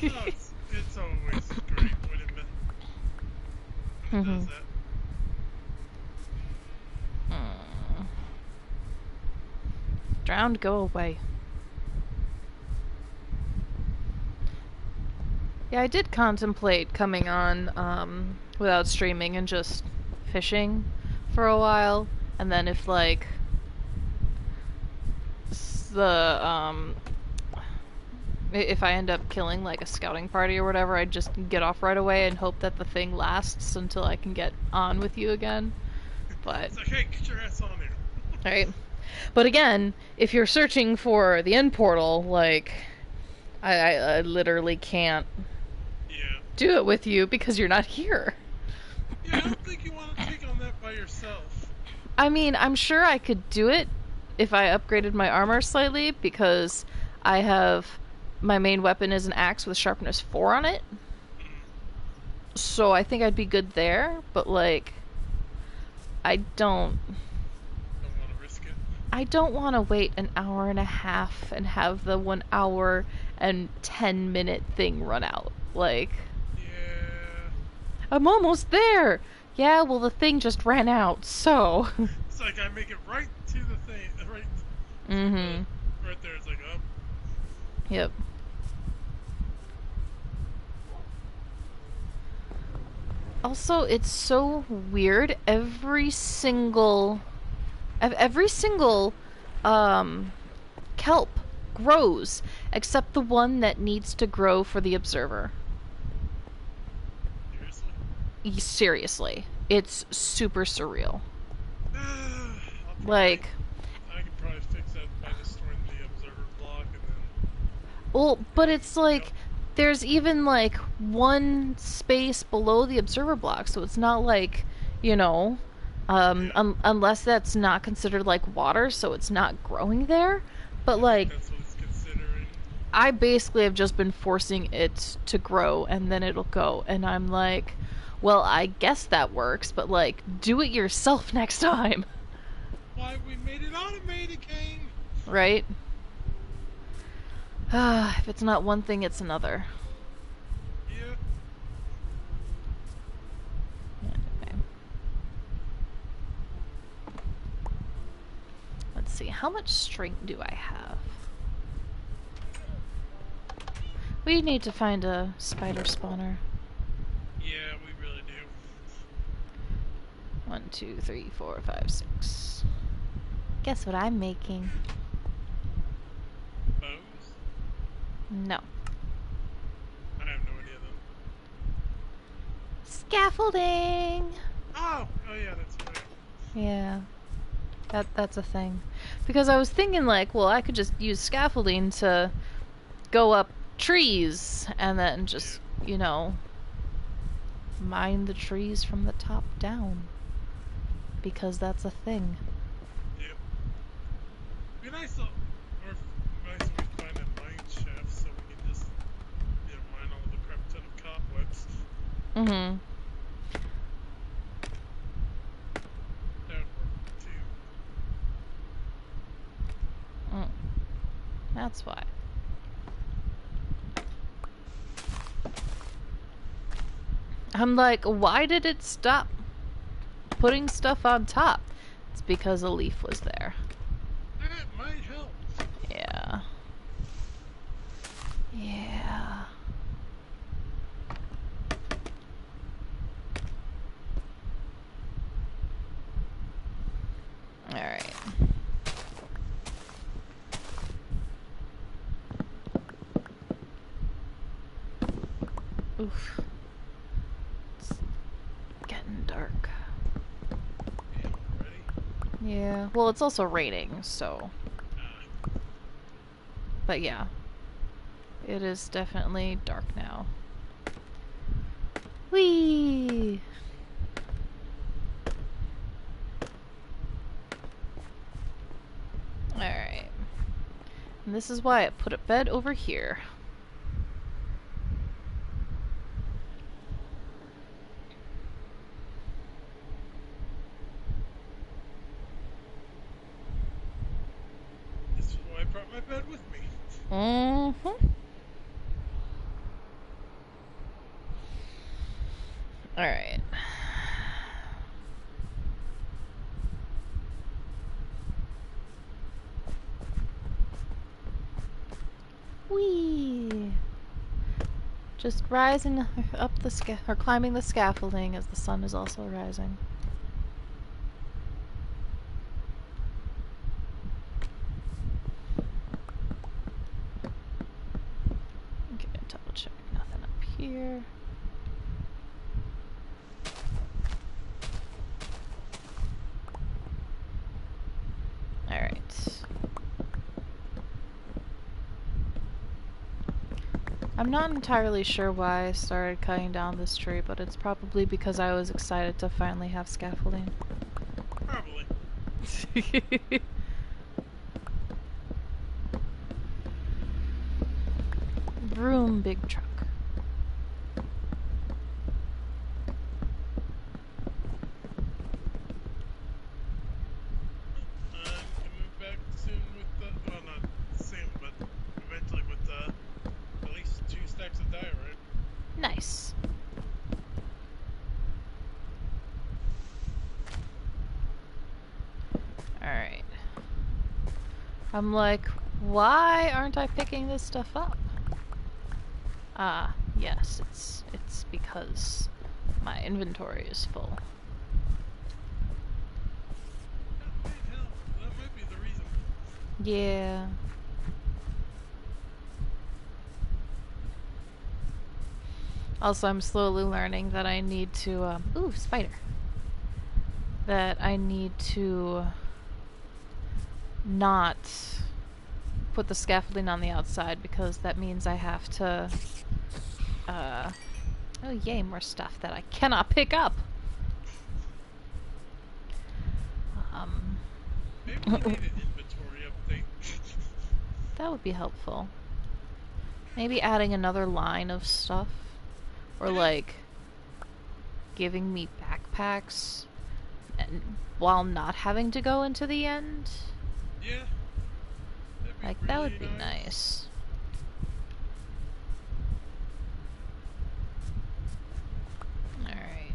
Oh, it's always great when it does that. Drowned, go away. Yeah, I did contemplate coming on without streaming and just fishing for a while, and then if like the if I end up killing like a scouting party or whatever, I'd just get off right away and hope that the thing lasts until I can get on with you again. But It's like, hey, get your ass on there. right. But again, if you're searching for the end portal, like I literally can't do it with you because you're not here. Yeah, I don't think you want to take on that by yourself. I mean, I'm sure I could do it if I upgraded my armor slightly, because I have my main weapon is an axe with sharpness 4 on it. So I think I'd be good there, but like I don't want to risk it. I don't want to wait an hour and a half and have the 1 hour and 10-minute thing run out. Like, yeah, I'm almost there. Yeah, well, the thing just ran out, so. It's like I make it right to the thing, right. Right there. It's like, oh. Yep. Also, it's so weird. Every single kelp grows, except the one that needs to grow for the observer. Seriously? Seriously. It's super surreal. Like, I can probably fix that by just storing the observer block and then. well, but it's like there's even like one space below the observer block, so it's not like, you know, unless that's not considered like water, so it's not growing there. But like, that's what it's considering. I basically have just been forcing it to grow, and then it'll go, and I'm like, well, I guess that works, but like, do it yourself next time. Why we made it automated, game? Right? If it's not one thing, it's another. Yeah. Okay. Let's see, how much strength do I have? We need to find a spider spawner. Yeah, we really do. 1, 2, 3, 4, 5, 6. Guess what I'm making? Bows? No. I have no idea though. Scaffolding! Oh yeah, that's right. Yeah. That's a thing. Because I was thinking like, well, I could just use scaffolding to go up trees and then just, you know, mine the trees from the top down. Because that's a thing. Yep. Be nice though, or nice if we find a mine shaft so we can just, you know, mine all the crap ton of cobwebs. Mm-hmm. That would work too. That's why. I'm like, why did it stop putting stuff on top? It's because a leaf was there. That might help. Yeah. Yeah. Alright. Oof. It's getting dark. Yeah, already? Yeah. Well, it's also raining, so. But yeah. It is definitely dark now. Whee! Alright. And this is why I put a bed over here. This is why I brought my bed with me. Mm-hmm. Alright. Whee! Just rising up the or climbing the scaffolding as the sun is also rising. Okay, double check nothing up here. Alright. I'm not entirely sure why I started cutting down this tree, but it's probably because I was excited to finally have scaffolding. Probably. Vroom, big truck. Coming back soon with the, well, not soon, but eventually with at least 2 stacks of diorite. Nice. Alright. I'm like, why aren't I picking this stuff up? Ah, yes, it's because my inventory is full. Hell, that might be the reason. Yeah. Also, I'm slowly learning that I need to, ooh, spider. That I need to not put the scaffolding on the outside because that means I have to, oh yay, more stuff that I cannot pick up. Maybe we need an inventory update. That would be helpful. Maybe adding another line of stuff. Or like giving me backpacks and while not having to go into the end. Yeah. Like really that would be nice. Alright.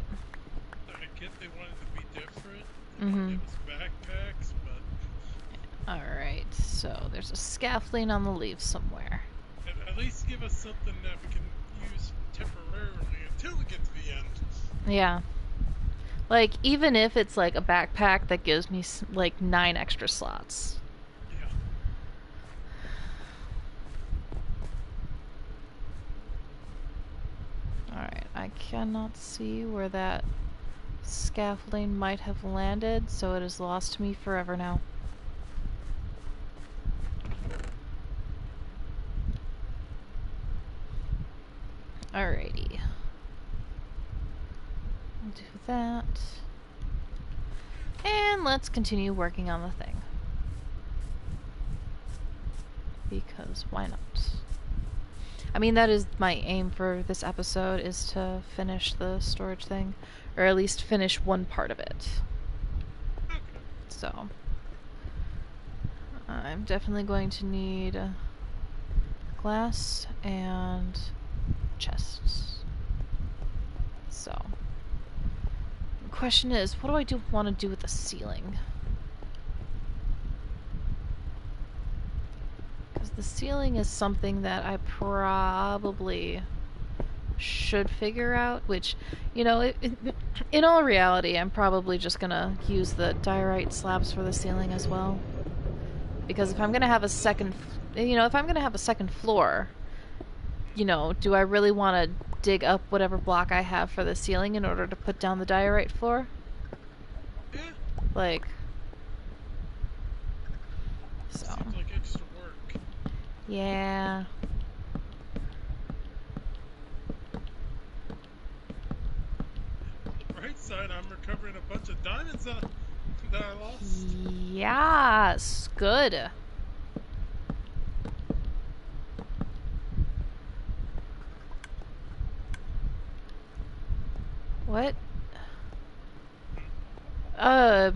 I get they wanted to be different. Mm-hmm. It was backpacks, but alright, so there's a scaffolding on the leaves somewhere. At least give us something that we can use temporarily until we get to the end. Yeah. Like, even if it's like a backpack that gives me like 9 extra slots. Yeah. Alright, I cannot see where that scaffolding might have landed, so it is lost to me forever now. Alrighty. We'll do that. And let's continue working on the thing. Because why not? I mean, that is my aim for this episode, is to finish the storage thing. Or at least finish one part of it. Okay. So, I'm definitely going to need glass and chests. So, the question is, what do I want to do with the ceiling? Because the ceiling is something that I probably should figure out, which, you know, in all reality, I'm probably just gonna use the diorite slabs for the ceiling as well. Because if I'm gonna have a second, if I'm gonna have a second floor, do I really want to dig up whatever block I have for the ceiling in order to put down the diorite floor? Yeah. Like, so. Seems like extra work. Yeah. Right side, I'm recovering a bunch of diamonds that I lost. Yes, good. What? I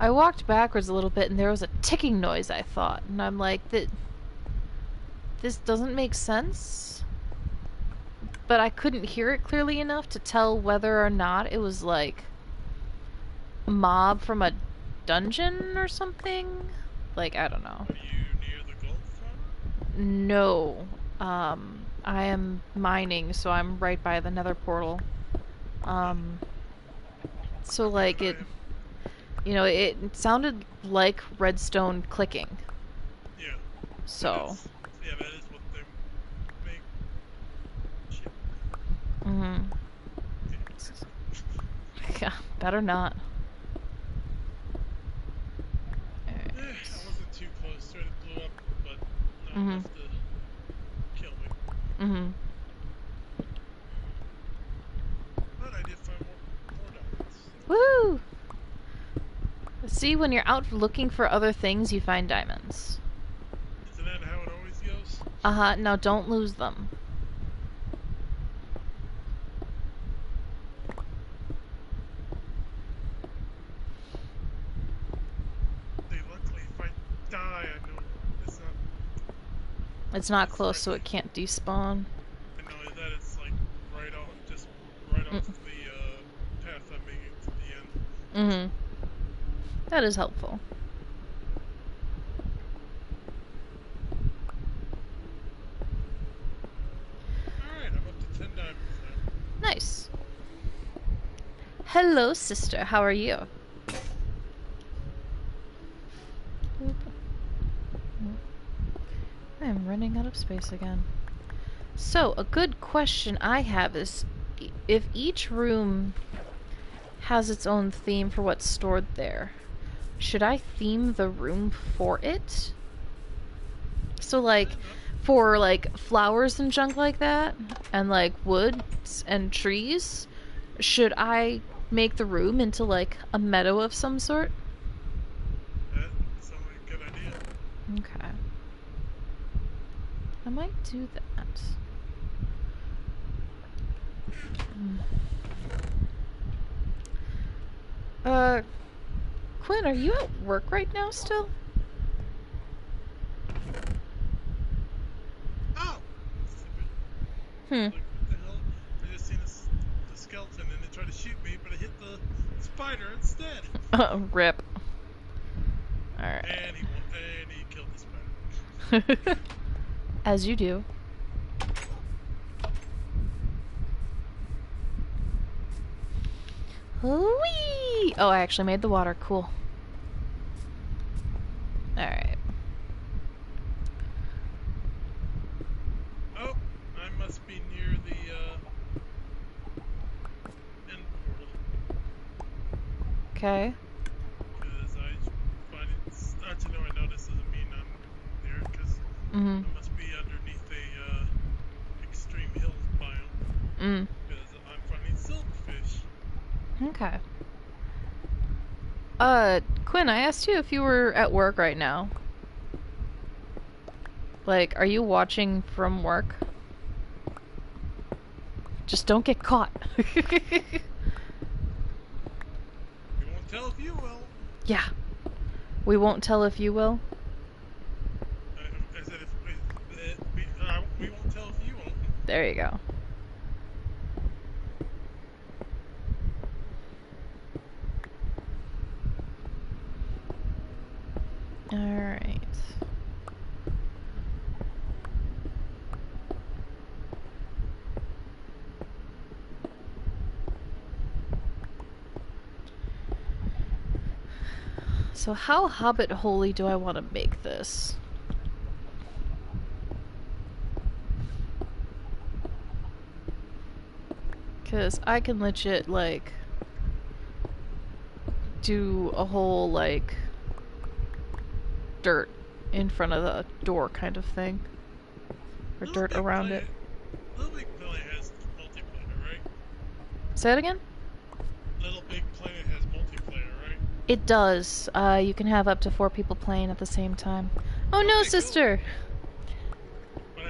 walked backwards a little bit and there was a ticking noise, I thought. And I'm like, this doesn't make sense. but I couldn't hear it clearly enough to tell whether or not it was like a mob from a dungeon or something. Like, I don't know. Are you near the gold fountain? No. I am mining, so I'm right by the nether portal. So like it, you know, it sounded like redstone clicking. Yeah. So. Yeah, that is what they make. Shit. Mm-hmm. Yeah, better not. I wasn't too close to it. It blew up, but not enough to kill me. Mm-hmm. But I did find more diamonds. Woo! See, when you're out looking for other things, you find diamonds. Isn't that how it always goes? Uh-huh. Now don't lose them. Luckily, if I die, I know it's not close, so it can't despawn. And knowing that it's like right off the path I'm making to the end. Mm-hmm. That is helpful. Alright, I'm up to 10 diamonds now. Nice. Hello, sister. How are you? I am running out of space again. So, a good question I have is if each room has its own theme for what's stored there, should I theme the room for it? So, like, for, like, flowers and junk like that, and, like, woods and trees, should I make the room into, like, a meadow of some sort? That sounds like a good idea. Okay. I might do that. Quinn, are you at work right now still? Oh! Hmm. Like, what the hell? I just seen the skeleton and it tried to shoot me, but I hit the spider instead. Rip. Alright. And he killed the spider. As you do. Whee! Oh, I actually made the water. Cool. Alright. Oh, I must be near the end portal. Okay. Because I find it, actually, no, I know this doesn't mean I'm there, because I must be underneath a extreme hills biome. Because I'm finding silverfish. Okay. Quinn, I asked you if you were at work right now. Like, are you watching from work? Just don't get caught. We won't tell if you will. Yeah. We won't tell if you will. I said we won't tell if you won't. There you go. Alright. So how Hobbit holy do I want to make this? Because I can legit, like, do a whole, like, dirt in front of the door kind of thing. Or Little dirt Big around Planet, it. Little Big Planet has multiplayer, right? Say it again? Little Big Planet has multiplayer, right? It does. You can have up to 4 people playing at the same time. Oh no, Okay, sister!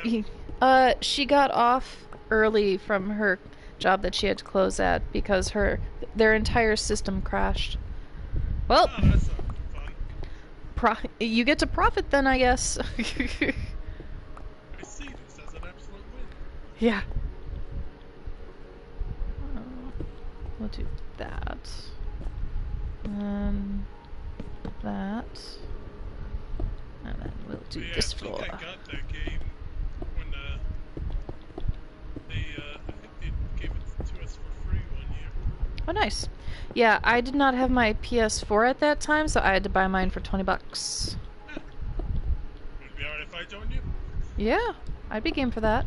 Cool. She got off early from her job that she had to close at because their entire system crashed. Well, Oh, that's not fun. You get to profit then, I guess. I see this as an absolute win. Yeah. we'll do that. And that. And then we'll do this floor. I think I got that game when I think they gave it to us for free one year. Oh, nice. Yeah, I did not have my PS4 at that time, so I had to buy mine for $20. Would it be alright if I joined you? Yeah, I'd be game for that.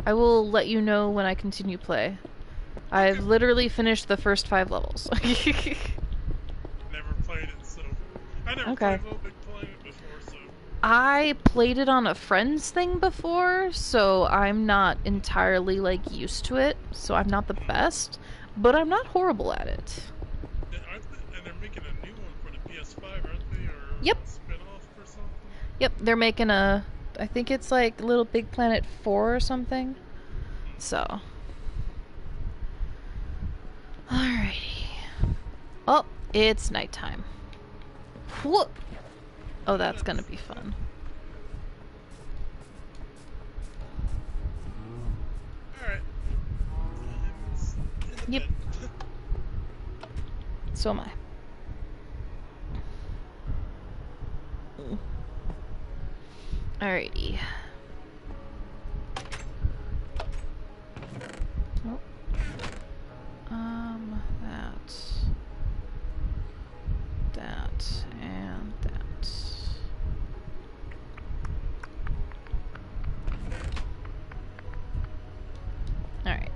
I will let you know when I continue play. I've literally finished the first 5 levels. Never played it, so I never played HOBBIT playing it before, so I played it on a friend's thing before, so I'm not entirely like used to it, so I'm not the best, but I'm not horrible at it. And they're making a new one for the PS5, aren't they? Or yep. A spin-off or something? Yep, they're making a, I think it's like Little Big Planet 4 or something. So. Alrighty. Oh, it's nighttime. Whoop! Oh, that's gonna be fun. Alright. Yep. So am I. Alrighty. Oh. That, and that. Alright.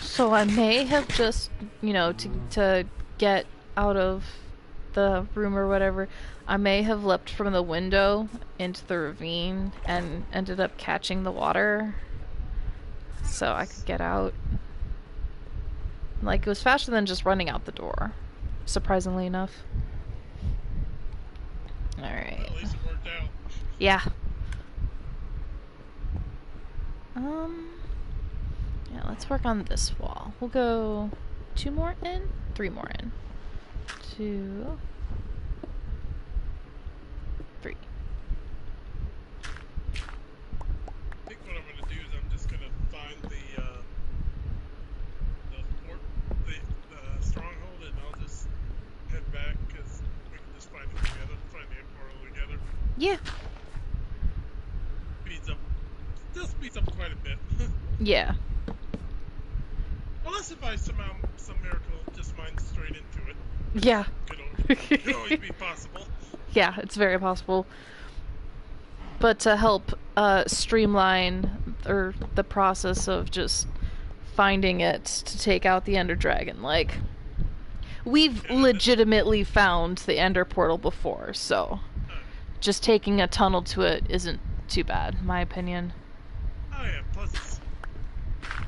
So I may have just, you know, to get out of the room or whatever, I may have leapt from the window into the ravine and ended up catching the water so I could get out. Like, it was faster than just running out the door, surprisingly enough. Alright. At least it worked out. Yeah. Yeah, let's work on this wall. We'll go 2 more in, 3 more in. 2, 3. I think what I'm going to do is I'm just going to find the stronghold, and I'll just head back because we can just find it together, find the portal together. Yeah. Still speeds up quite a bit. Yeah. Unless if I somehow, some miracle, just mine straight into it. Yeah. Could always be possible. Yeah, it's very possible. But to help streamline the process of just finding it to take out the Ender Dragon, like, we've legitimately found the Ender Portal before, so just taking a tunnel to it isn't too bad, in my opinion. Oh yeah, plus it's,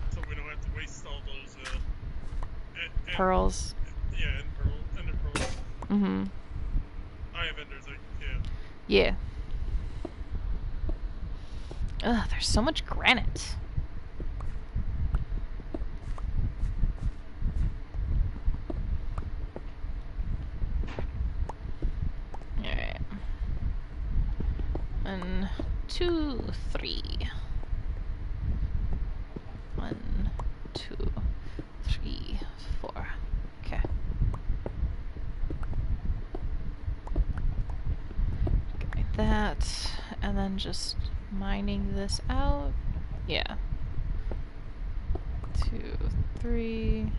so we don't have to waste all those pearls. Yeah, Ender pearls. Mm-hmm. I have Enders, like, yeah. Yeah. Ugh, there's so much granite. Alright. 1, 2, 3. 1, 2, 3, 4. Okay. Okay, that, and then just mining this out. Yeah. 2, 3.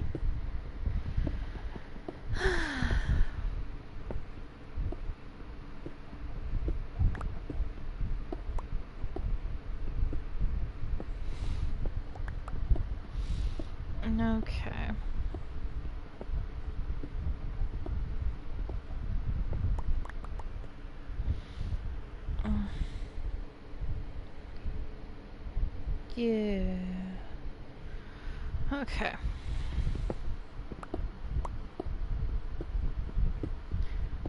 Okay. Yeah. Okay.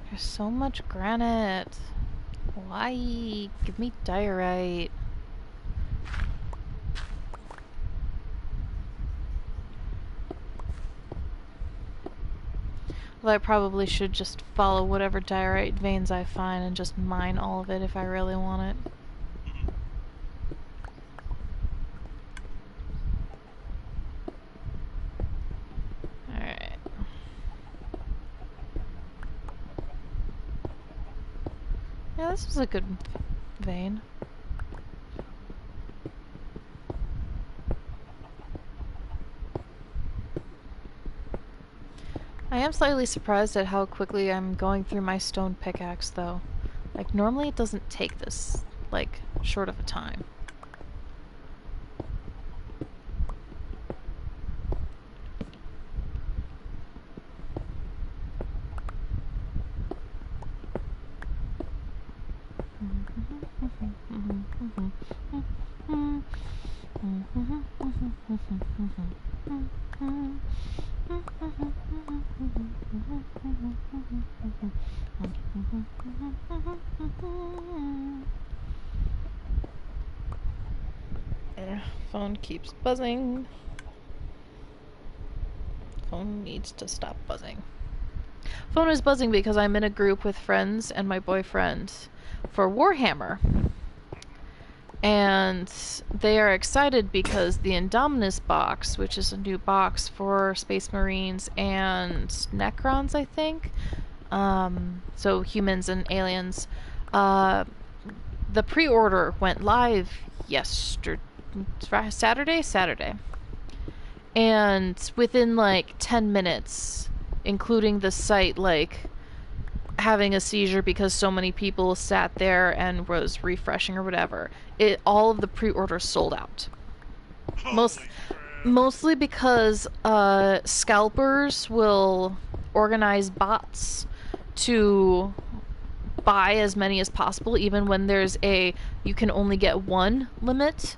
There's so much granite. Why? Give me diorite. Well, I probably should just follow whatever diorite veins I find and just mine all of it if I really want it. Yeah, this was a good vein. I am slightly surprised at how quickly I'm going through my stone pickaxe, though. Like, normally it doesn't take this, like, short of a time. Phone keeps buzzing. Phone needs to stop buzzing. Phone is buzzing because I'm in a group with friends and my boyfriend for Warhammer. And they are excited because the Indominus box, which is a new box for Space Marines and Necrons, I think, so humans and aliens, the pre-order went live Saturday. And within like 10 minutes, including the site like having a seizure because so many people sat there and was refreshing or whatever, all of the pre-orders sold out. Mostly because scalpers will organize bots to buy as many as possible, even when there's you can only get one limit.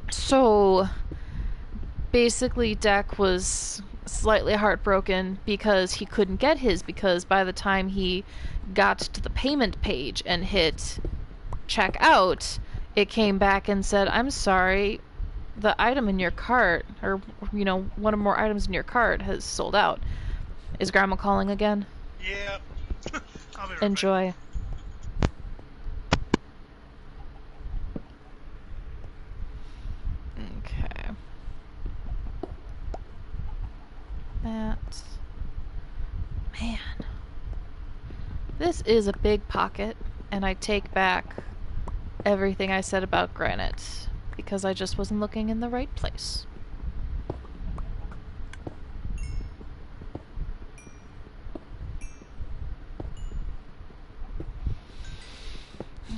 So basically Deck was slightly heartbroken because he couldn't get his, because by the time he got to the payment page and hit check out, it came back and said, I'm sorry, the item in your cart, or one or more items in your cart has sold out. Is Grandma calling again? Yeah. I'll be right Enjoy. Okay. That. Man. This is a big pocket, and I take back everything I said about granite, because I just wasn't looking in the right place.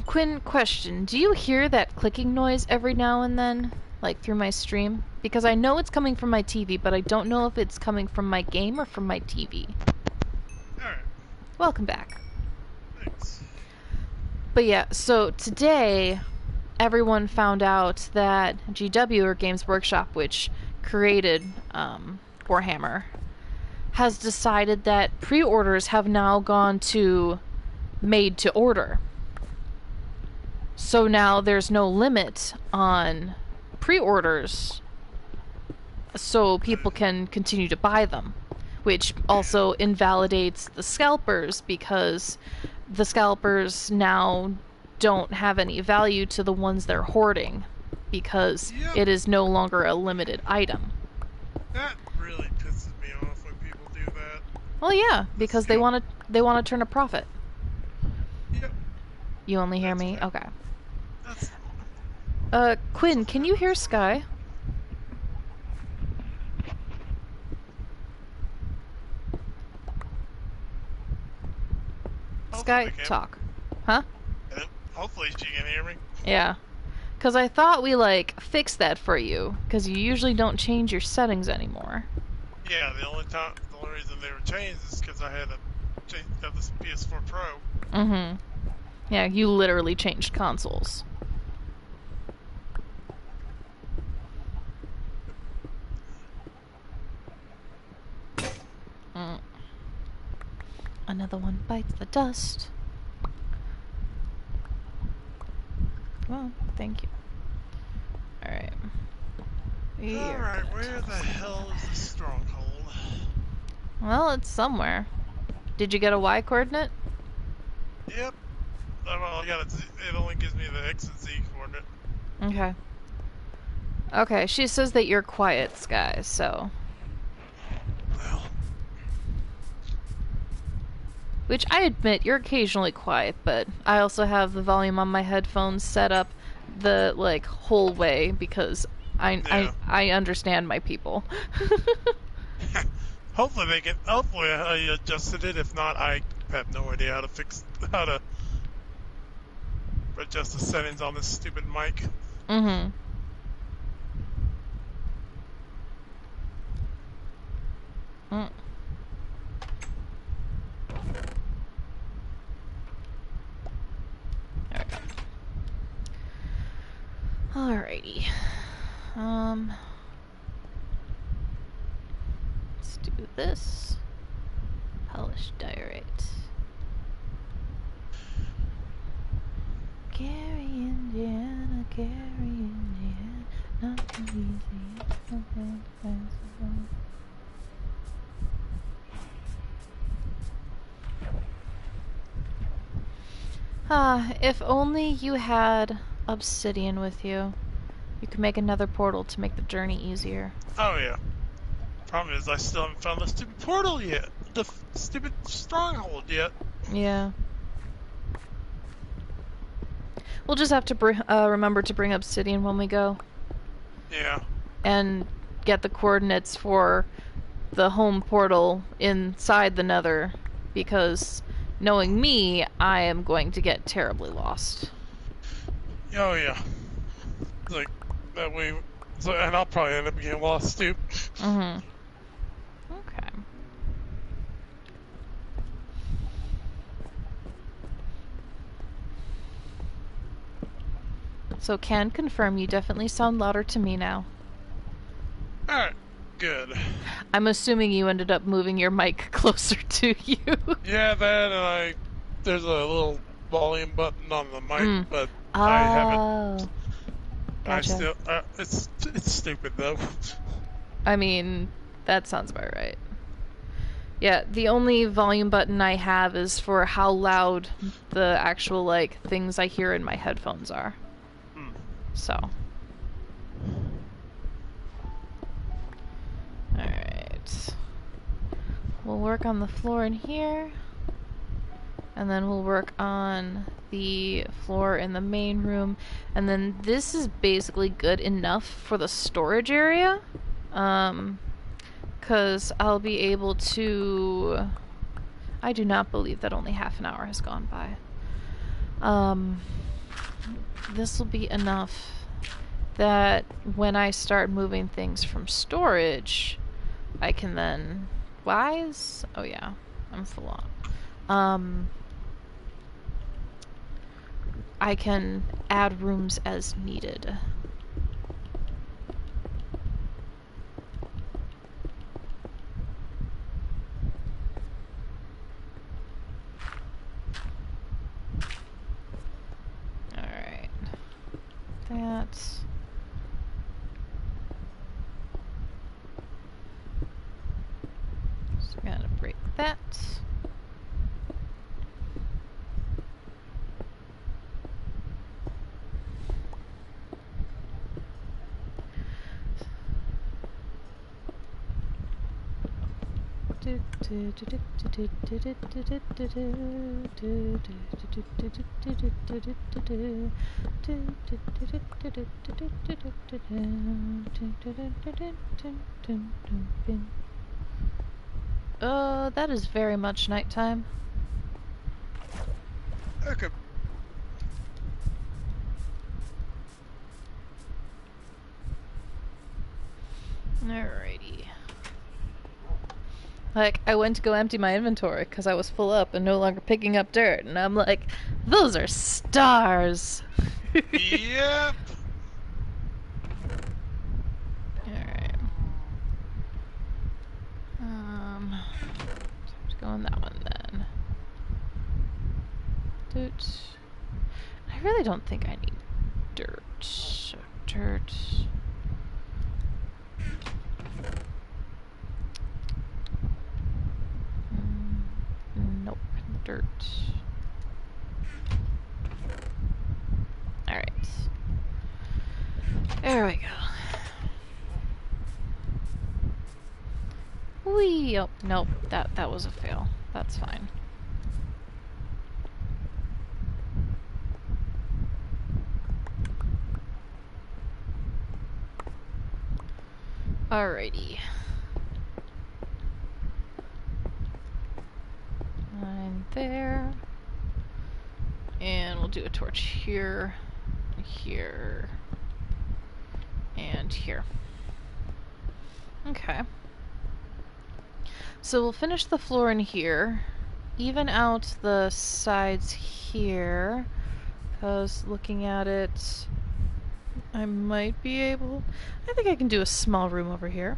Quinn, question. Do you hear that clicking noise every now and then? Like, through my stream? Because I know it's coming from my TV, but I don't know if it's coming from my game or from my TV. Alright. Welcome back. Thanks. But yeah, so today, everyone found out that GW, or Games Workshop, which created Warhammer, has decided that pre-orders have now gone to made to order. So now there's no limit on pre-orders, so people can continue to buy them, which also invalidates the scalpers, because the scalpers now don't have any value to the ones they're hoarding, because it is no longer a limited item. That really pisses me off when people do that. Well, yeah, because they want to turn a profit. Yep. You only hear me? Okay. That's... Quinn, can you hear Sky? Sky, talk. Huh? Hopefully she can hear me. Yeah. Because I thought we, fixed that for you, because you usually don't change your settings anymore. Yeah, the only reason they were changed is because I had this PS4 Pro. Mm-hmm. Yeah, you literally changed consoles. Another one bites the dust. Well, thank you. Alright. Alright, where the hell is the stronghold? Well, it's somewhere. Did you get a Y coordinate? Yep. Well, it only gives me the X and Z coordinate. Okay. Okay, she says that you're quiet, Sky, so... Well... Which I admit, you're occasionally quiet, but I also have the volume on my headphones set up the, like, whole way because I understand my people. Hopefully hopefully I adjusted it. If not, I have no idea how to adjust the settings on this stupid mic. Mm-hmm. Mm. There we go. Alrighty. Let's do this. Polished diorite. Gary, Indiana, Gary, Indiana, not too easy. If only you had obsidian with you. You could make another portal to make the journey easier. Oh yeah. Problem is I still haven't found the stupid portal yet. The stupid stronghold yet. Yeah. We'll just have to remember to bring obsidian when we go. Yeah. And get the coordinates for the home portal inside the nether, because knowing me, I am going to get terribly lost. Oh yeah. Like, that way, so, and I'll probably end up getting lost too. Mm-hmm. Okay. So can confirm you definitely sound louder to me now. Alright, good. I'm assuming you ended up moving your mic closer to you. Yeah, that and there's a little volume button on the mic, but I haven't. Gotcha. I still, it's stupid though. I mean, that sounds about right. Yeah, the only volume button I have is for how loud the actual, like, things I hear in my headphones are. So. Alright. We'll work on the floor in here. And then we'll work on the floor in the main room. And then this is basically good enough for the storage area. Because I'll be able to... I do not believe that only half an hour has gone by. This will be enough that when I start moving things from storage, I can then... Wise? Oh yeah, I'm full on. I can add rooms as needed. Alright. That's... Just gonna break that. That is very much nighttime. Okay. Alrighty. Like, I went to go empty my inventory because I was full up and no longer picking up dirt, and I'm like, those are stars! Yep! Alright. Let's go on that one then. Doot. I really don't think I need dirt. So, dirt. Nope. Dirt. Alright. There we go. Whee! Oh, nope. That was a fail. That's fine. Alrighty. I'm there. And we'll do a torch here, here, and here. Okay. So we'll finish the floor in here, even out the sides here, because looking at it, I might be able... I think I can do a small room over here.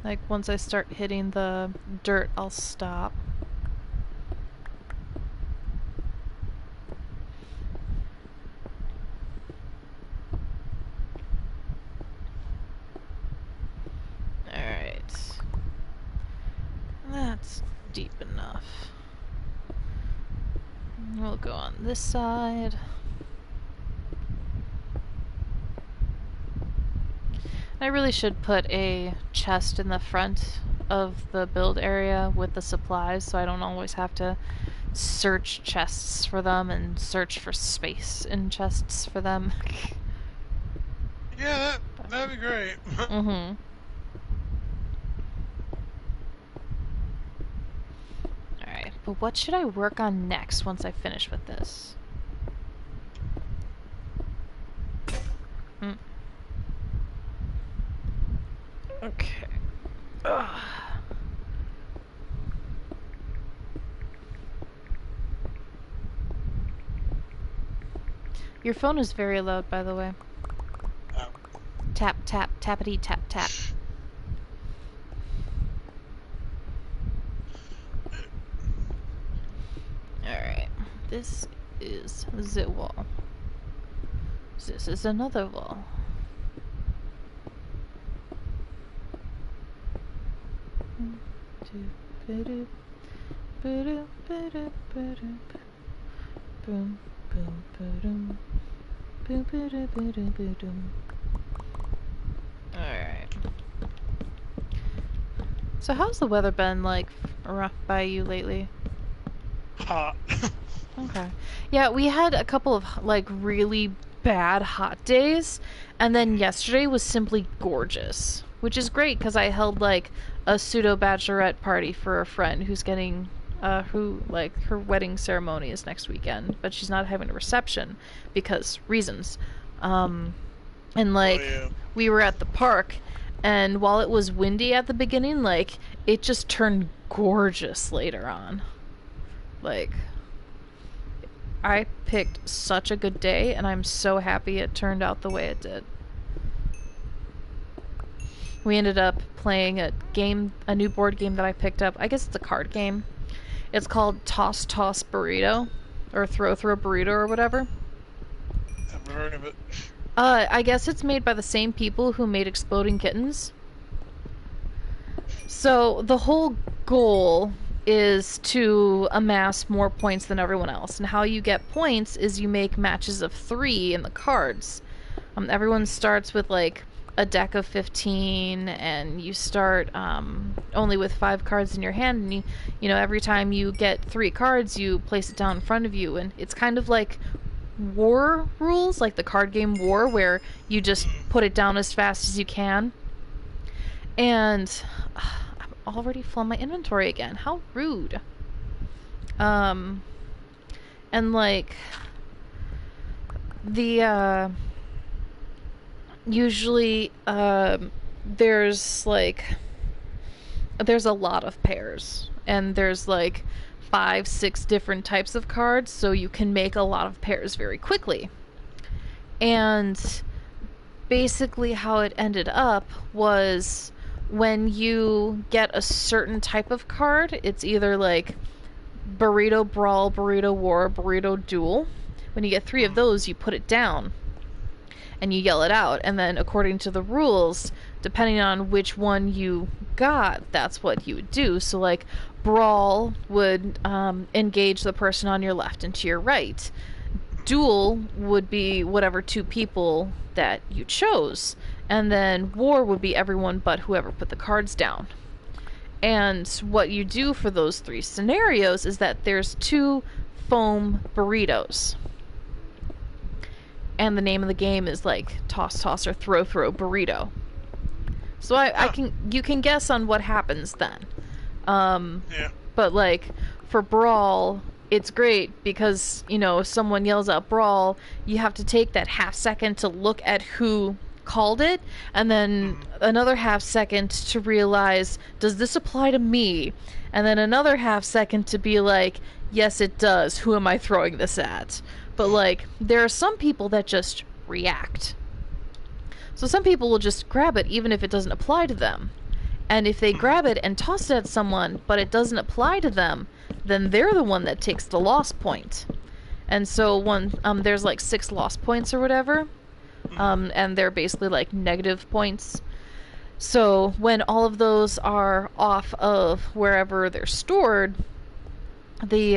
Like, once I start hitting the dirt, I'll stop. Alright. That's deep enough. We'll go on this side. I really should put a chest in the front of the build area with the supplies, so I don't always have to search chests for them and search for space in chests for them. Yeah, that'd be great. Mm-hmm. Alright, but what should I work on next once I finish with this? Okay. Ugh. Your phone is very loud, by the way. Oh. Tap, tap, tappity, tap, tap. Alright. This is the wall. This is another wall. Boom, boom, boom, boom. Alright. So how's the weather been like rough by you lately? Hot. Okay. Yeah, we had a couple of like really bad hot days, and then yesterday was simply gorgeous, which is great because I held like a pseudo bachelorette party for a friend who's getting who like her wedding ceremony is next weekend, but she's not having a reception because reasons. And like we were at the park, and while it was windy at the beginning, like it just turned gorgeous later on. Like I picked such a good day, and I'm so happy it turned out the way it did. We ended up playing a new board game that I picked up. I guess it's a card game. It's called Toss Toss Burrito, or Throw Throw Burrito, or whatever. Never heard of it. I guess it's made by the same people who made Exploding Kittens. So the whole goal is to amass more points than everyone else, and how you get points is you make matches of 3 in the cards. Everyone starts with like a deck of 15, and you start only with 5 cards in your hand, and you know, every time you get 3 cards, you place it down in front of you, and it's kind of like war rules, like the card game War, where you just put it down as fast as you can. And I'm already full on my inventory again. How rude. And like the usually there's a lot of pairs, and there's like 5-6 different types of cards, so you can make a lot of pairs very quickly. And basically how it ended up was, when you get a certain type of card, it's either like Burrito Brawl, Burrito War, Burrito Duel. When you get 3 of those, you put it down and you yell it out, and then according to the rules, depending on which one you got, that's what you would do. So like Brawl would engage the person on your left and to your right. Duel would be whatever 2 people that you chose, and then War would be everyone but whoever put the cards down. And what you do for those 3 scenarios is that there's 2 foam burritos, and the name of the game is like toss, toss, or throw, throw, burrito. So you can guess on what happens then. Yeah. But like for Brawl, it's great because, you know, if someone yells out Brawl, you have to take that half second to look at who called it, and then another half second to realize, does this apply to me? And then another half second to be like, yes, it does. Who am I throwing this at? But like, there are some people that just react. So some people will just grab it even if it doesn't apply to them. And if they grab it and toss it at someone, but it doesn't apply to them, then they're the one that takes the loss point. And so there's like 6 loss points or whatever. And they're basically like negative points. So when all of those are off of wherever they're stored, we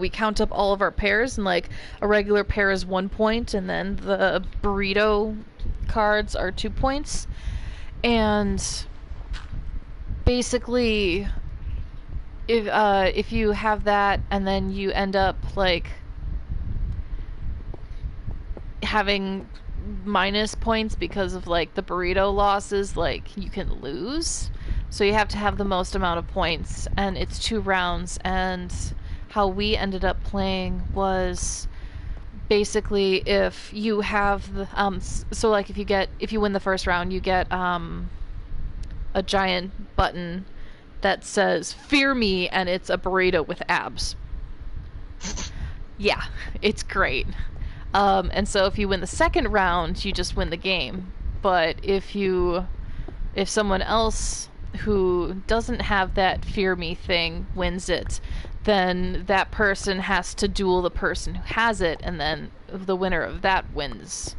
count up all of our pairs, and like a regular pair is 1 point, and then the burrito cards are 2 points. And basically, if you have that and then you end up like having minus points because of like the burrito losses, like you can lose. So you have to have the most amount of points, and it's 2 rounds. And how we ended up playing was basically if you have the so like if you win the first round, you get a giant button that says "Fear me," and it's a burrito with abs. Yeah, it's great. And so if you win the second round, you just win the game. But if someone else who doesn't have that fear me thing wins it, then that person has to duel the person who has it, and then the winner of that wins.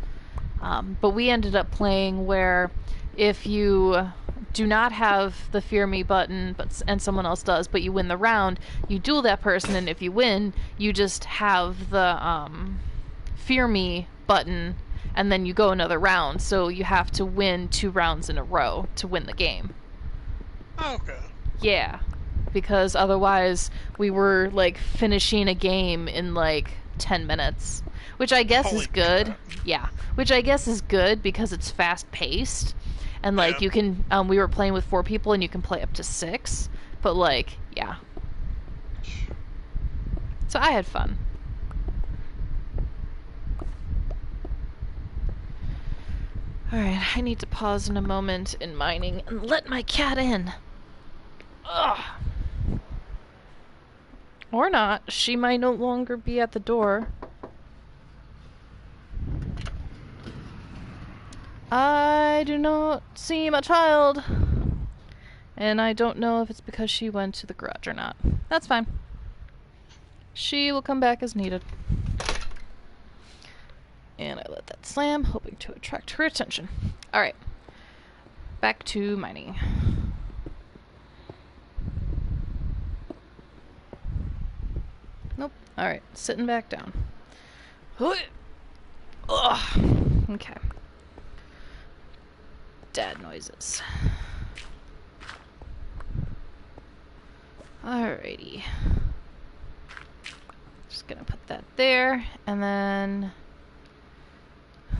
But we ended up playing where if you do not have the fear me button and someone else does, but you win the round, you duel that person, and if you win, you just have the fear me button, and then you go another round. So you have to win 2 rounds in a row to win the game. Okay. Yeah, because otherwise we were like finishing a game in like 10 minutes, which I guess is good. Crap. Yeah, which I guess is good because it's fast paced, and like you can we were playing with 4 people and you can play up to 6, but like yeah. So I had fun. Alright, I need to pause in a moment in mining and let my cat in. Ugh. Or not. She might no longer be at the door. I do not see my child. And I don't know if it's because she went to the garage or not. That's fine. She will come back as needed. And I let that slam, hoping to attract her attention. Alright. Back to mining. Nope. Alright, sitting back down. Ugh. Okay. Dad noises. Alrighty. Just gonna put that there, and then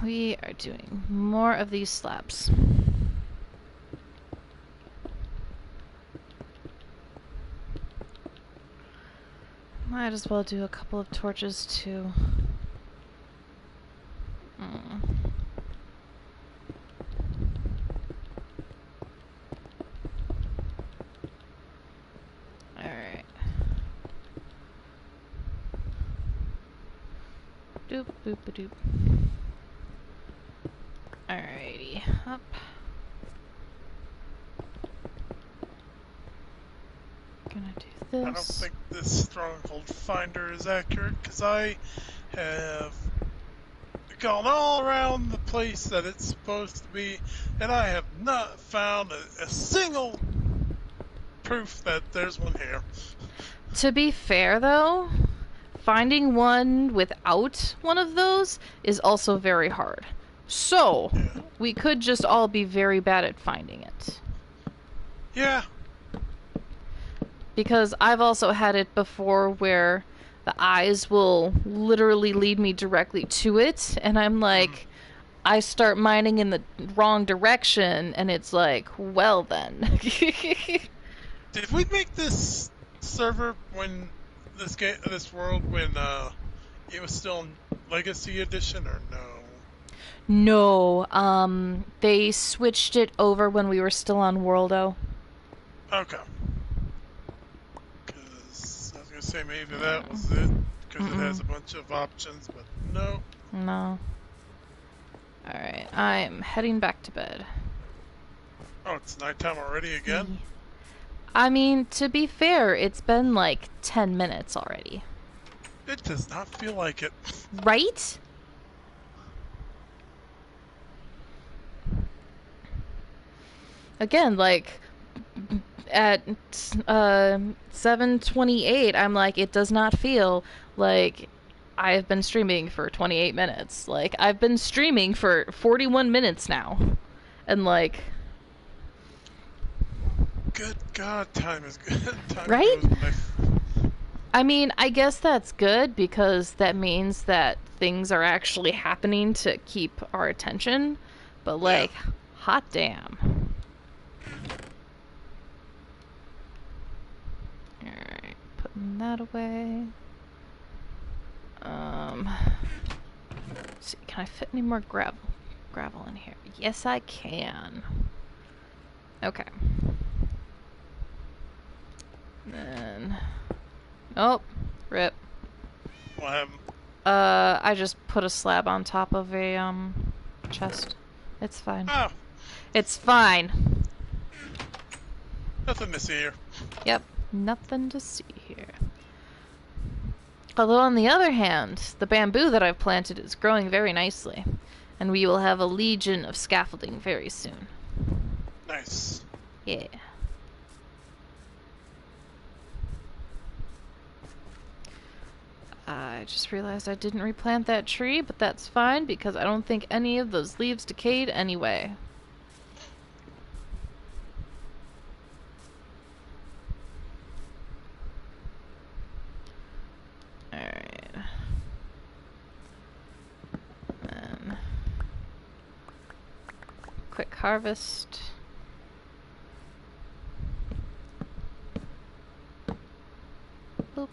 we are doing more of these slabs. Might as well do a couple of torches too. Alright. Doop, boop, a doop. Alrighty, up. Gonna do this. I don't think this stronghold finder is accurate, because I have gone all around the place that it's supposed to be, and I have not found a single proof that there's one here. To be fair, though, finding one without one of those is also very hard. So, we could just all be very bad at finding it. Yeah. Because I've also had it before where the eyes will literally lead me directly to it, and I'm like, I start mining in the wrong direction, and it's like, well then. Did we make this server when this world when it was still in Legacy Edition or no? No, they switched it over when we were still on Worldo. Okay. Because I was gonna say maybe that was it, because it has a bunch of options, but no. No. Alright, I'm heading back to bed. Oh, it's nighttime already again? I mean, to be fair, it's been like 10 minutes already. It does not feel like it. Right? Again, like, at 7:28, I'm like, it does not feel like I've been streaming for 28 minutes. Like, I've been streaming for 41 minutes now. And, like... Good God, time is good. Time right? goes I mean, I guess that's good because that means that things are actually happening to keep our attention. But, like, hot damn. Alright, putting that away. Let's see, can I fit any more gravel in here? Yes, I can. Okay. Then... oh, rip. What happened? I just put a slab on top of a, chest. It's fine. Oh. It's fine. Nothing to see here. Yep, nothing to see here. Although, on the other hand, the bamboo that I've planted is growing very nicely, and we will have a legion of scaffolding very soon. Nice. Yeah. I just realized I didn't replant that tree, but that's fine because I don't think any of those leaves decayed anyway. Alright. Then quick harvest. Boop.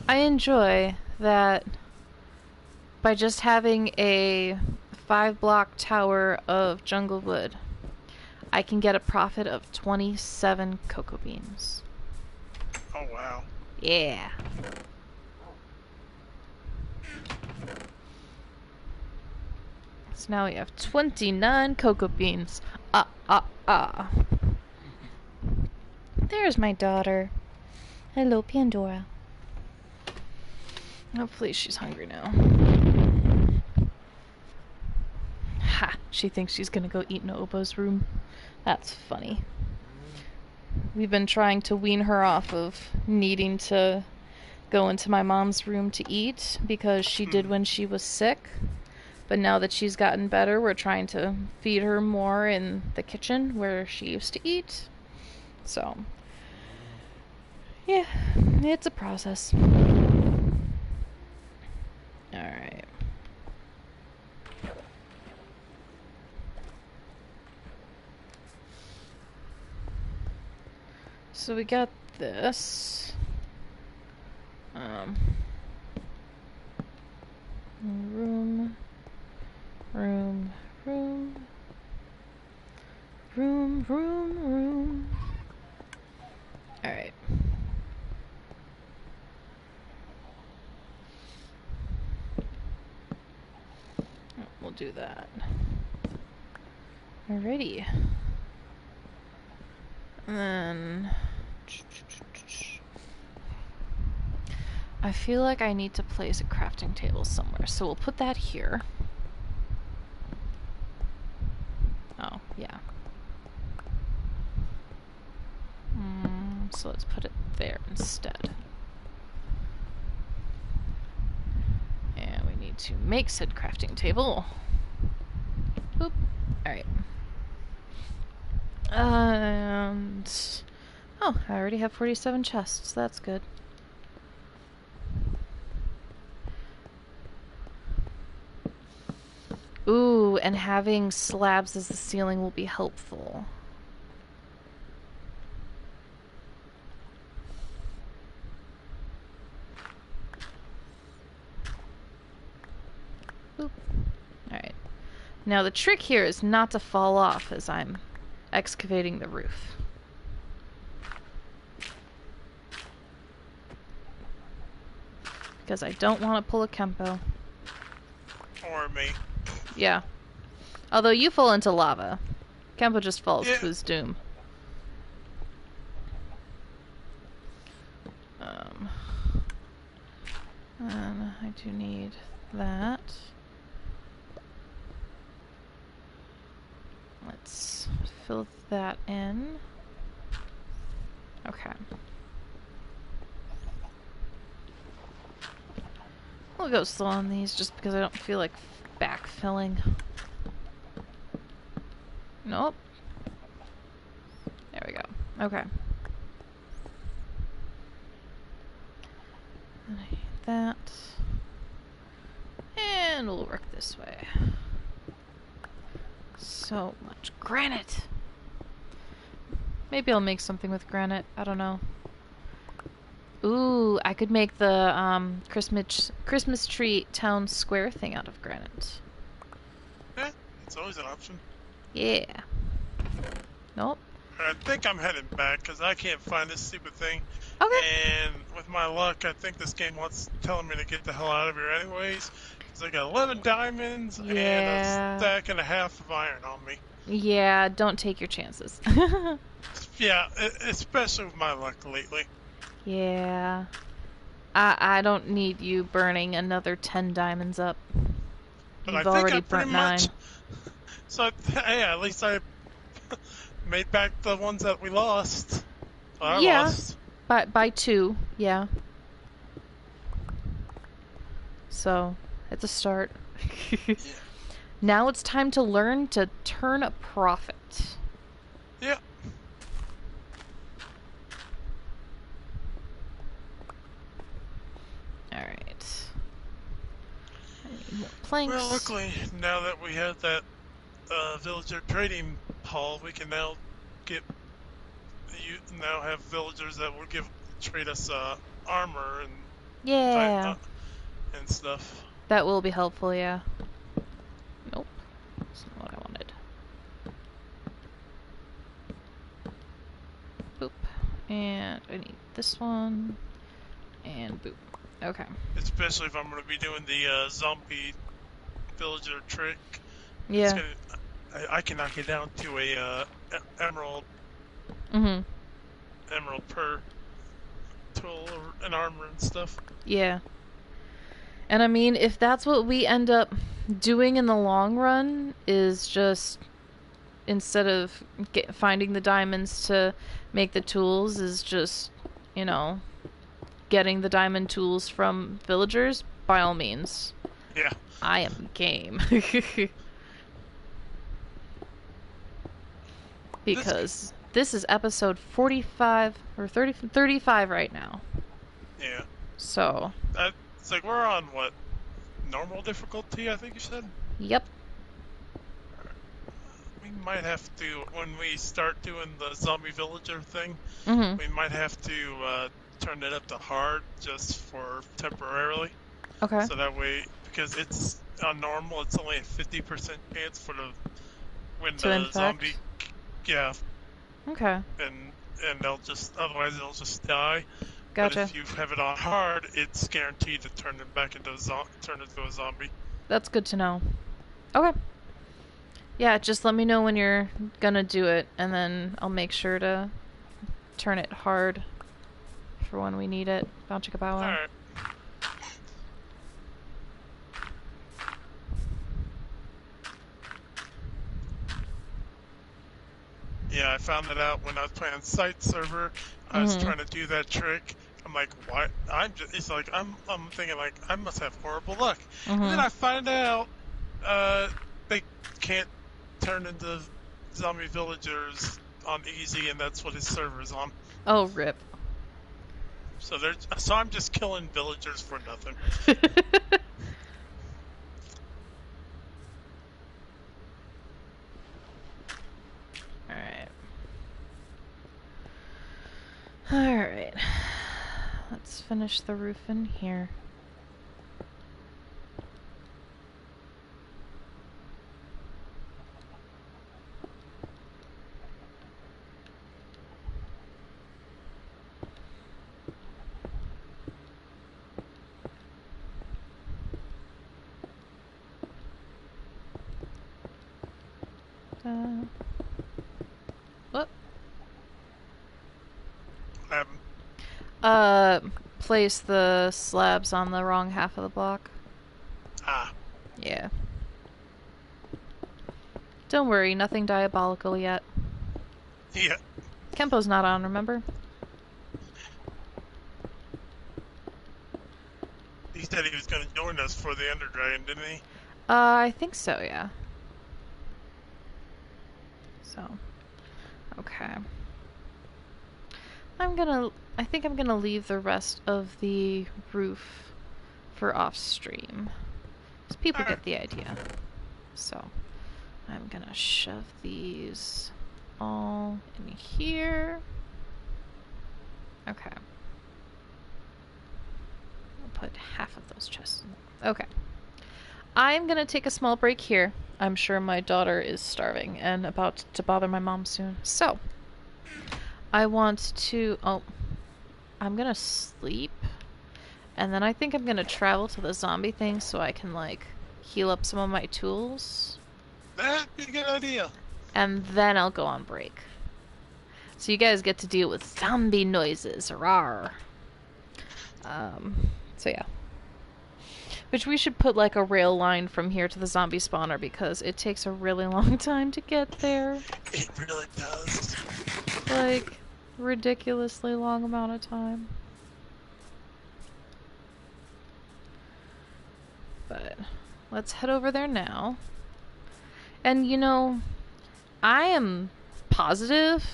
I enjoy that by just having a 5-block tower of jungle wood, I can get a profit of 27 cocoa beans. Oh, wow. Yeah. So now we have 29 cocoa beans. There's my daughter. Hello, Pandora. Hopefully she's hungry now. Ha! She thinks she's gonna go eat in Obo's room. That's funny. We've been trying to wean her off of needing to go into my mom's room to eat because she did when she was sick. But now that she's gotten better, we're trying to feed her more in the kitchen where she used to eat. So, yeah, it's a process. Alright. So we got this. Room. Alright. We'll do that. Alrighty. And then... I feel like I need to place a crafting table somewhere, so we'll put that here. Oh, yeah. So let's put it there instead. And we need to make said crafting table. Alright. And... oh, I already have 47 chests. That's good. Ooh, and having slabs as the ceiling will be helpful. Boop. Alright. Now the trick here is not to fall off as I'm excavating the roof. Because I don't want to pull a Kenpo. Or me. Yeah. Although you fall into lava. Kenpo just falls to his doom. And I do need that. Let's fill that in. Okay. We'll go slow on these just because I don't feel like backfilling. Nope. There we go. Okay. And I need that. And we'll work this way. So much granite! Maybe I'll make something with granite. I don't know. Ooh, I could make the Christmas tree town square thing out of granite. Yeah, it's always an option. Yeah. Nope. I think I'm heading back because I can't find this stupid thing. Okay. And with my luck, I think this game telling me to get the hell out of here anyways. Because I got 11 diamonds and a stack and a half of iron on me. Yeah, don't take your chances. Yeah, especially with my luck lately. Yeah. I don't need you burning another 10 diamonds up. But You've I think already I pretty burnt 9. So, hey, at least I made back the ones that we lost. I lost. By 2, yeah. So, it's a start. Yeah. Now it's time to learn to turn a profit. Yeah. Alright. I need more planks. Well, luckily, now that we have that villager trading hall, we can now have villagers that will trade us armor and and stuff. That will be helpful, yeah. Nope. That's not what I wanted. Boop. And I need this one. And boop. Okay. Especially if I'm going to be doing the zombie villager trick. Yeah. I can knock it down to a emerald. Mm-hmm. Emerald per tool and armor and stuff. Yeah. And I mean, if that's what we end up doing in the long run, is just instead of finding the diamonds to make the tools, is just, you know, getting the diamond tools from villagers, by all means. Yeah. I am game. Because this is episode 45 or 35 right now. Yeah. So. It's like we're on what? Normal difficulty, I think you said? Yep. We might have to, when we start doing the zombie villager thing, we might have to turn it up to hard just for temporarily. Okay. So that way, because it's on normal, it's only a 50% chance for the zombie. Yeah. Okay. And otherwise they'll just die. Gotcha. But if you have it on hard, it's guaranteed to turn them back into turn into a zombie. That's good to know. Okay. Yeah, just let me know when you're gonna do it, and then I'll make sure to turn it hard for when we need it. Bow chicka bow wow. Alright. Yeah, I found it out when I was playing site server. I was trying to do that trick. I'm like, what? It's like I'm thinking like I must have horrible luck. And then I find out they can't turned into zombie villagers on easy, and that's what his server's on. Oh, rip. So I'm just killing villagers for nothing. Alright. Alright. Let's finish the roof in here. What? Place the slabs on the wrong half of the block. Ah. Yeah. Don't worry, nothing diabolical yet. Yeah. Kenpo's not on, remember? He said he was going to join us for the Ender Dragon, didn't he? I think so, yeah. So, okay. I think I'm gonna leave the rest of the roof for off stream. Because people get the idea. So, I'm gonna shove these all in here. Okay. I'll put half of those chests in there. Okay. I'm gonna take a small break here. I'm sure my daughter is starving and about to bother my mom soon. So, I want to... Oh. I'm gonna sleep. And then I think I'm gonna travel to the zombie thing so I can, like, heal up some of my tools. That'd be a good idea. And then I'll go on break. So you guys get to deal with zombie noises. Rawr. So yeah. Which we should put like a rail line from here to the zombie spawner because it takes a really long time to get there. It really does. Like, ridiculously long amount of time. But let's head over there now. And you know, I am positive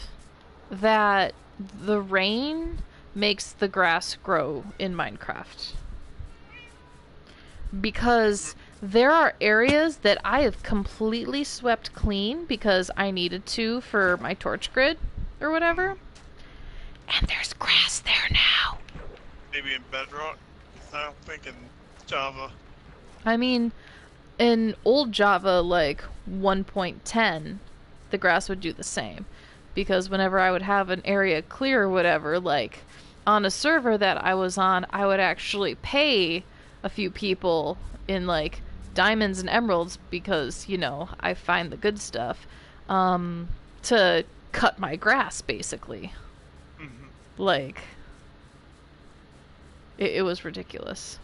that the rain makes the grass grow in Minecraft. Because there are areas that I have completely swept clean because I needed to for my torch grid or whatever. And there's grass there now. Maybe in Bedrock. I don't think in Java. I mean, in old Java, like 1.10, the grass would do the same. Because whenever I would have an area clear or whatever, like on a server that I was on, I would actually pay a few people in like diamonds and emeralds because, you know, I find the good stuff, to cut my grass basically. Mm-hmm. Like, it was ridiculous.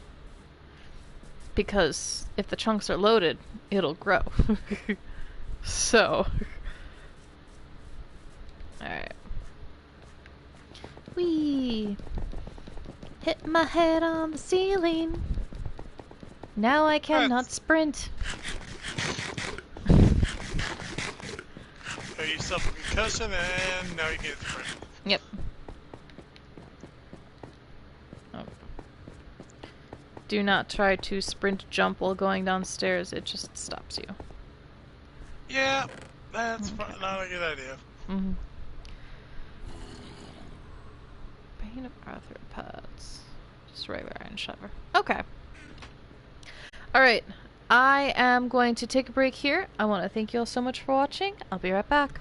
Because if the chunks are loaded, it'll grow. So. Alright. Whee! Hit my head on the ceiling. Now I cannot sprint. Got yourself a concussion and now you can sprint. Yep. Oh. Do not try to sprint jump while going downstairs. It just stops you. Yeah, that's not a good idea. Mm-hmm. Bane of arthropods. Just regular iron shover. Okay. Alright. I am going to take a break here. I want to thank you all so much for watching. I'll be right back.